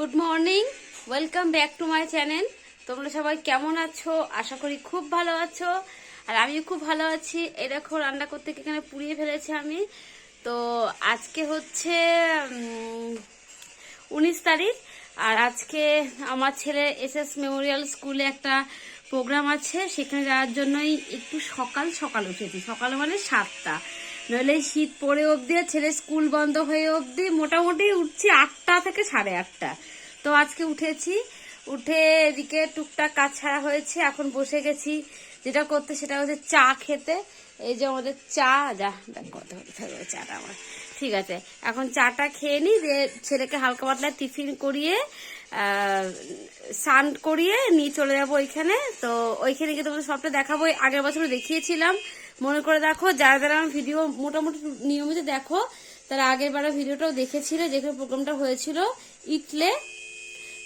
Good morning, welcome back to my channel. তোমরা সবাই কেমন আছো? আশা করি খুব ভালো আছো, আর আমিও খুব ভালো আছি। এই দেখো রান্না করতে এখানে পুড়িয়ে ফেলেছি আমি। তো আজকে হচ্ছে 19 তারিখ, আর আজকে আমার ছেলে এসএস মেমোরিয়াল স্কুলে একটা প্রোগ্রাম আছে, সেখানে যাওয়ার জন্যই একটু সকাল সকাল উঠেছি। সকাল মানে 7টা, নইলে শীত পড়ে অবধি ছেলে স্কুল বন্ধ হয়ে অবধি মোটামুটি উঠছি 8টা থেকে 8:30। তো আজকে উঠেছি, উঠে এদিকে টুকটাক কাজ ছাড়া হয়েছে। এখন বসে গেছি যেটা করতে, সেটা হচ্ছে চা খেতে। এই যে আমাদের চা, যা কত থাকবে চাটা আমার। ঠিক আছে, এখন চাটা খেয়ে নিই, দিয়ে ছেলেকে হালকা পাতলা টিফিন করিয়ে স্নান করিয়ে নিয়ে চলে যাবো ওইখানে। তো ওইখানে গিয়ে তোমাদের সবটা দেখাবো। আগের বছর দেখিয়েছিলাম, মনে করে দেখো। যারা যারা আমার ভিডিও মোটামুটি নিয়মিত দেখো, তারা আগের বার ভিডিওটাও দেখেছিলে, যেখানে প্রোগ্রামটা হয়েছিল ইটলে।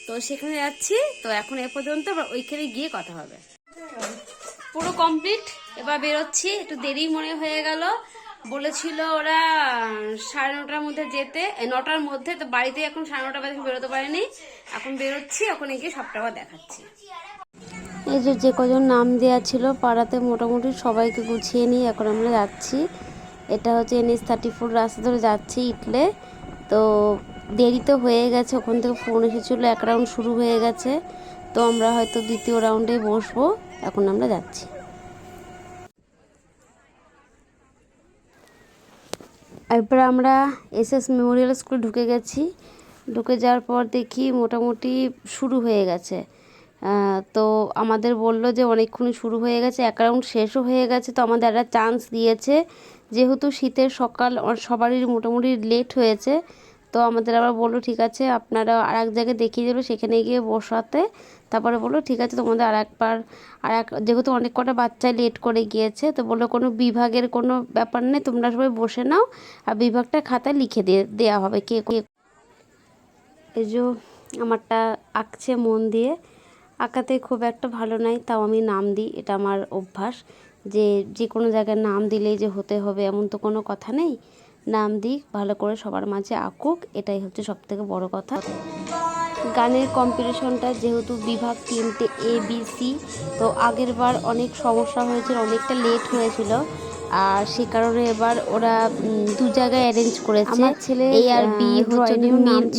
তো সেখানে যাচ্ছি। তো এখন এ পর্যন্ত, আবার ওইখানে গিয়ে কথা হবে। পুরো কমপ্লিট, এবার বেরোচ্ছি। একটু দেরি মনে হয়ে গেল, বলেছিল ওরা 9:30টার মধ্যে যেতে, 9টার মধ্যে। তো বাড়িতে এখন 9:30 বাজে, বেরোতে পারিনি। এখন বেরোচ্ছি, ওখানে গিয়ে সবটা আবার দেখাচ্ছি। এই যে কজন নাম দেওয়া ছিল পাড়াতে, মোটামুটি সবাইকে গুছিয়ে নিয়ে এখন আমরা যাচ্ছি। এটা হচ্ছে NH34 রাস্তা ধরে যাচ্ছি ইটলে। তো দেরি তো হয়ে গেছে, ওখান থেকে ফোন এসেছিলো 1 রাউন্ড শুরু হয়ে গেছে। তো আমরা হয়তো 2য় রাউন্ডে বসবো। এখন আমরা যাচ্ছি। এরপর আমরা এসএস মেমোরিয়াল স্কুলে ঢুকে গেছি। ঢুকে যাওয়ার পর দেখি মোটামুটি শুরু হয়ে গেছে। তো আমাদের বললো যে অনেকক্ষণই শুরু হয়ে গেছে, 1 রাউন্ড শেষও হয়ে গেছে। তো আমাদের একটা চান্স দিয়েছে, যেহেতু শীতের সকাল, সবারই মোটামুটি লেট হয়েছে। তো আমাদের আবার বললো ঠিক আছে, আপনারা আর এক জায়গায় দেখিয়ে দিল, সেখানে গিয়ে বসাতে। তারপরে বললো ঠিক আছে, তোমাদের যেহেতু অনেক কটা বাচ্চায় লেট করে গিয়েছে, তো বললো কোনো বিভাগের কোনো ব্যাপার নেই, তোমরা সবাই বসে নাও, আর বিভাগটা খাতায় লিখে দেওয়া হবে কে। এই যে আমারটা আঁকছে মন দিয়ে। আঁকাতে খুব একটা ভালো নাই, তাও আমি নাম দিই, এটা আমার অভ্যাস। যে কোনো জায়গায় নাম দিলেই যে হতে হবে এমন তো কোনো কথা নেই। নাম দিই, ভালো করে সবার মাঝে আঁকুক, এটাই হচ্ছে সবথেকে বড় কথা। গানের কম্পিটিশনটা যেহেতু বিভাগ 3টে ABC, তো আগের বার অনেক সমস্যা হয়েছিল, অনেকটা লেট হয়েছিল, আর সে কারণে এবার ওরা 2 জায়গায় অ্যারেঞ্জ করেছে। আমার ছেলে A আর B হচ্ছে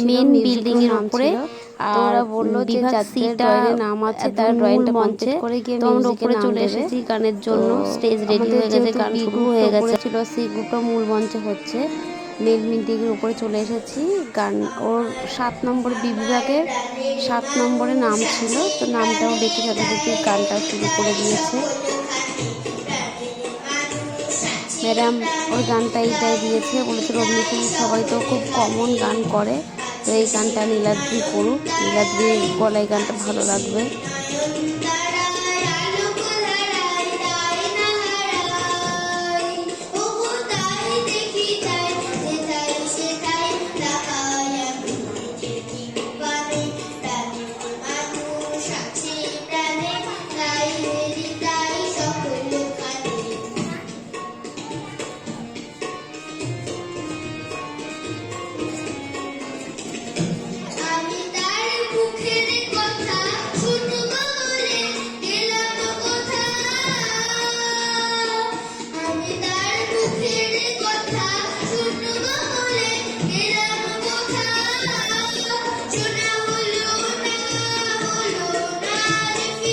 মেন বিল্ডিং এর উপরে, আর ওরা বললো বিভাগ সিটা নাম আছে, তার ড্রয়িংটা মঞ্চে করে গিয়ে আমরা উপরে চলে এসেছি গানের জন্য। স্টেজ রেডি হয়ে গেছে, গান শুরু হয়ে গেছে। ছিল সি গ্রুপটা মূল মঞ্চে হচ্ছে, মেল মিটিংয়ের উপরে চলে এসেছি। গান ওর 7 নম্বর বিভাগের 7 নম্বরে নাম ছিল, তো নামটাও ডেকে সাথে সাথে গানটা শুরু করে দিয়েছে ম্যাডাম। ওর গানটা এইটাই দিয়েছে, বলেছে রবীন্দ্রসঙ্গীত সবাই তো খুব কমন গান করে, তো এই গানটা নীলাদ্রি করুক, নীলাদ্রির গলায় গানটা ভালো লাগবে।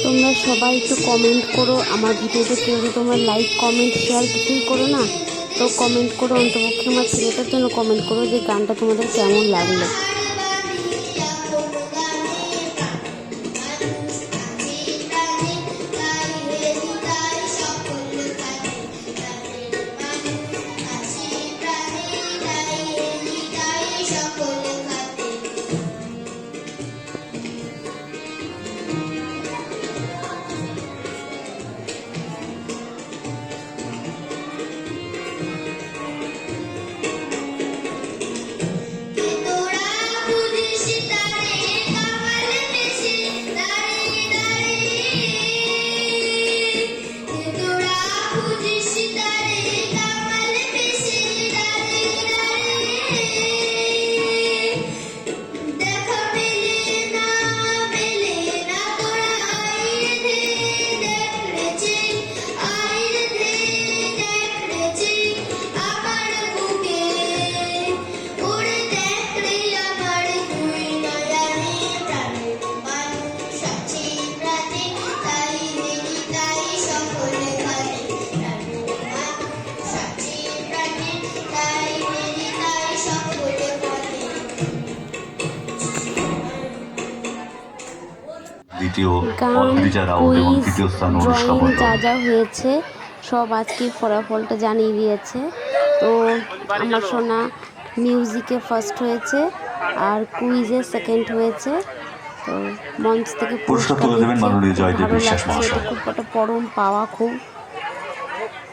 তোমরা সবাই একটু কমেন্ট করো, আমার ভিডিওতে কেউ যদি তোমরা লাইক কমেন্ট শেয়ার কিছুই করো না, তো কমেন্ট করো, অন্তপক্ষে আমার ছেলেটার জন্য কমেন্ট করো যে গানটা তোমাদের কেমন লাগলো। দ্বিতীয় গান, অদ্রিজা রাউত এবং কুইজ, তৃতীয় স্থান অনুষ্কা ড্রয়িং মণ্ডল। যা যা হয়েছে সব আজকে ফলাফলটা জানিয়ে দিয়েছে। তো আমার সোনা মিউজিকে ফার্স্ট হয়েছে আর কুইজে সেকেন্ড হয়েছে। তো মঞ্চ থেকে পুরস্কার পুরস্কার তুলে দেবেন নিচ্ছে, মাননীয় খুব জয়দেব ভালো বিশ্বাস লাগছে। এটা মহাশয়। খুব একটা পরম পাওয়া, খুব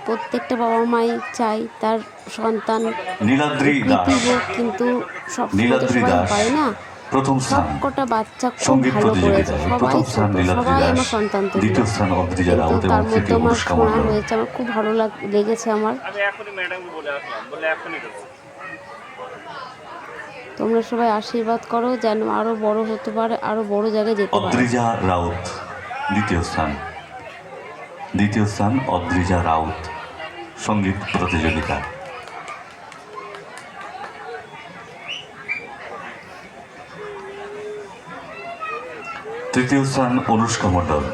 প্রত্যেকটা বাবা মাই চাই তার সন্তান নীলাদ্রি কৃতি দাস, হোক, কিন্তু সবসময় তো নীলাদ্রি সবাই দাস হয় না। প্রথম সব স্থান কটা বাচ্চা খুব সঙ্গীত ভালো করেছে, প্রতিযোগিতায়, সবাই প্রথম স্থান ছোট, নীলাদ্রি সবাই দাস, আমার সন্তান তুল্য। দ্বিতীয় স্থান অদ্রিজা কিন্তু রাউত এবং তার মধ্যে তৃতীয় আমার অনুষ্কা সোনা মণ্ডল। হয়েছে, আমার খুব ভালো লেগেছে আমার। আমি এখনই ম্যাডামকে বলে আসলাম, বলে এখনই দেবো। তোমরা সবাই আশীর্বাদ করো যেন আরো বড় হতে পারে, আরো বড় জায়গায় যেতে পারে। অদ্রিজা রাউত দ্বিতীয় স্থান, দ্বিতীয় স্থান অদ্রিজা রাউত সঙ্গীত প্রতিযোগিতা। তৃতীয় স্থান অনুষ্কা মণ্ডল,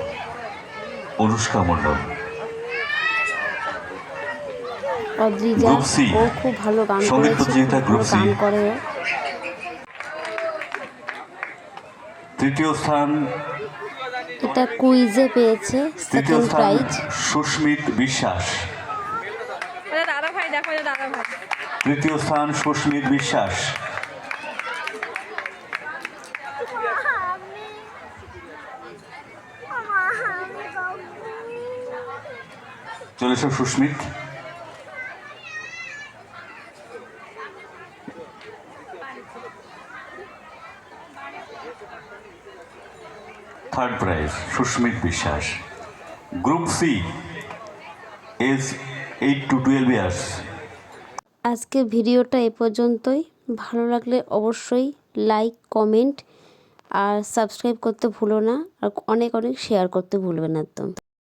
অনুষ্কা মণ্ডল। অদ্রিজা গ্রুপ সি ও খুব ভালো গান সঙ্গীত করেছে, প্রতিযোগিতা, খুব গ্রুপ ভালো সি। গান করে ও। তৃতীয় স্থান, এটা কুইজে পেয়েছে তৃতীয় সেকেন্ড স্থান প্রাইজ। সুস্মিত বিশ্বাস, দাদা ভাই দেখো, দাদা ভাই। তৃতীয় স্থান সুস্মিত বিশ্বাস। চলে এসো Susmit. Third prize Susmit Biswas. Group C age 8 to 12 years. আজকে ভিডিওটা এ পর্যন্তই। ভালো লাগলে অবশ্যই লাইক, কমেন্ট আর সাবস্ক্রাইব করতে ভুলো না, আর অনেক অনেক শেয়ার করতে ভুলবে না একদম।